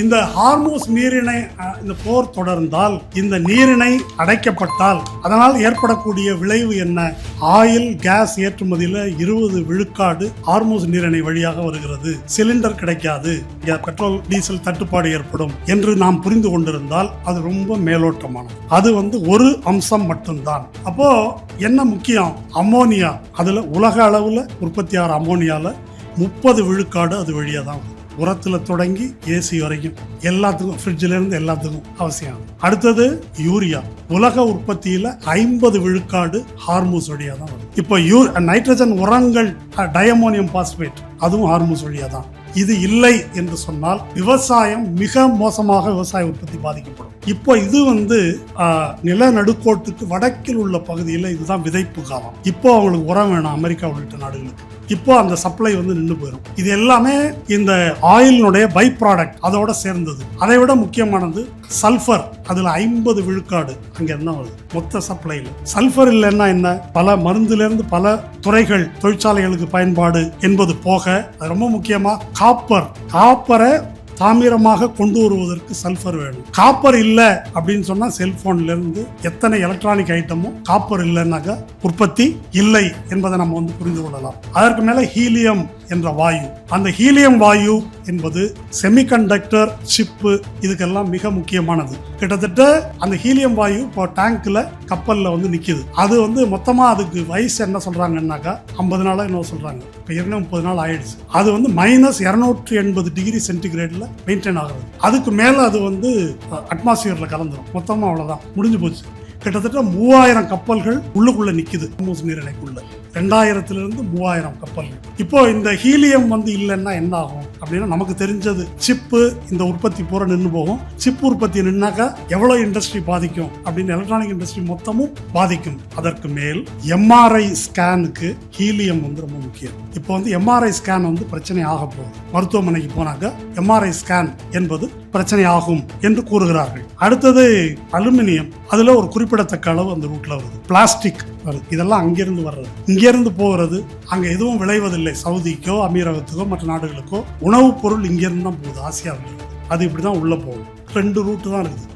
இந்த ஹார்மோஸ் நீரிணை இந்த போர் தொடர்ந்தால், இந்த நீரிணை அடைக்கப்பட்டால் அதனால் ஏற்படக்கூடிய விளைவு என்ன? ஆயில் கேஸ் ஏற்றுமதியில 20 விழுக்காடு ஹார்மோஸ் நீரிணை வழியாக வருகிறது. சிலிண்டர் கிடைக்காது, பெட்ரோல் டீசல் தட்டுப்பாடு ஏற்படும் என்று நாம் புரிந்து கொண்டிருந்தால் அது ரொம்ப மேலோட்டமானது. அது ஒரு அம்சம் மட்டும்தான். அப்போ என்ன முக்கியம்? அம்மோனியா. அதுல உலக அளவுல உற்பத்தி ஆகிற அம்மோனியால 30 விழுக்காடு அது வழியா தான். உரத்துல தொடங்கி ஏசி வரைக்கும் எல்லாத்துக்கும், ஃப்ரிட்ஜில இருந்து எல்லாத்துக்கும் அவசியம். அடுத்தது யூரியா. உலக உற்பத்தியில 50 விழுக்காடு ஹார்மோஸ் வழியா தான் வரும். இப்போ நைட்ரஜன் உரங்கள், டயமோனியம் பாஸ்பேட், அதுவும் ஹார்மோஸ் வழியா தான். இது இல்லை என்று சொன்னால் விவசாயம் மிக மோசமாக விவசாய உற்பத்தி பாதிக்கப்படும். இப்போ இது நிலநடுக்கோட்டுக்கு வடக்கில் உள்ள பகுதியில் இதுதான் விதைப்பு காலம். இப்போ அவங்களுக்கு உரம் வேணும், அமெரிக்கா உள்ளிட்ட நாடுகளுக்கு. இப்போ அந்த சப்ளை நின்று போயிடும். இது எல்லாமே இந்த ஆயிலினுடைய பை ப்ராடக்ட், அதோட சேர்ந்தது. அதை விட முக்கியமானது சல்ஃபர். அதுல 50 விழுக்காடு அங்க இருந்தா வருது மொத்த சப்ளைல. சல்ஃபர் இல்லைன்னா என்ன? பல மருந்துல இருந்து பல துறைகள், தொழிற்சாலைகளுக்கு பயன்பாடு என்பது போக, அது ரொம்ப முக்கியமா காப்பரை தாமிரமாக கொண்டு வருவதற்கு சல்ஃபர் வேணும். காப்பர் இல்ல அப்படின்னு சொன்னா செல்போன்ல இருந்து எத்தனை எலக்ட்ரானிக் ஐட்டமும் காப்பர் இல்லைன்னாக்க உற்பத்தி இல்லை என்பதை நம்ம புரிந்து கொள்ளலாம். அதற்கு மேல ஹீலியம் என்ற வாயு. அந்த ஹீலியம் வாயு என்பது செமிகண்டக்டர், சிப்பு, இதுக்கெல்லாம் மிக முக்கியமானது. கிட்டத்தட்ட அந்த ஹீலியம் வாயு இப்போ டேங்க்ல, கப்பல்ல நிக்குது. அது மொத்தமா அதுக்கு வயசு என்ன சொல்றாங்கன்னாக்கா 50 நாளா என்ன சொல்றாங்க. இப்போ 30 நாள் ஆயிடுச்சு. அது -280 டிகிரி சென்டிகிரேட்ல மெயின்டைன் ஆகுது. அதுக்கு மேல அது அட்மாஸ்பியர்ல கலந்துரும். மொத்தமா அவ்வளவுதான், முடிஞ்சு போச்சு. கிட்டத்தட்ட 3000 கப்பல்கள் உள்ளுக்குள்ள நிக்குது ஹார்மோஸ் நீரிணைக்குள்ள. 2000 இருந்து 3000 கப்பல்கள். இப்போ இந்த ஹீலியம் இல்லைன்னா என்ன ஆகும் அப்படின்னா, நமக்கு தெரிஞ்சது சிப்பு, இந்த உற்பத்தி பூரா நின்று போகும். சிப் உற்பத்தி நின்னாக்கா எவ்வளவு இண்டஸ்ட்ரி பாதிக்கும் அப்படின்னு, எலக்ட்ரானிக் இண்டஸ்ட்ரி மொத்தமும் பாதிக்கும். அதற்கு மேல் எம்ஆர்ஐ ஸ்கேனுக்கு ஹீலியம் ரொம்ப முக்கியம். இப்போ எம்ஆர்ஐ ஸ்கேன் பிரச்சனை ஆக போகுது. மருத்துவமனைக்கு போனாக்க எம்ஆர்ஐ ஸ்கேன் என்பது பிரச்சனை ஆகும் என்று கூறுகிறார்கள். அடுத்தது அலுமினியம். அதுல ஒரு குறிப்பிடத்தக்க அளவு அந்த ரூட்ல வருது. பிளாஸ்டிக் வருது. இதெல்லாம் அங்கிருந்து வர்றது, இங்கிருந்து போகிறது. அங்க எதுவும் விளைவதில்லை. சவுதிக்கோ, அமீரகத்துக்கோ, மற்ற நாடுகளுக்கோ உணவுப் பொருள் இங்கிருந்து தான் போகுது. ஆசியாவில் அது இப்படிதான் உள்ள போகும். 2 ரூட்டு தான் இருக்குது.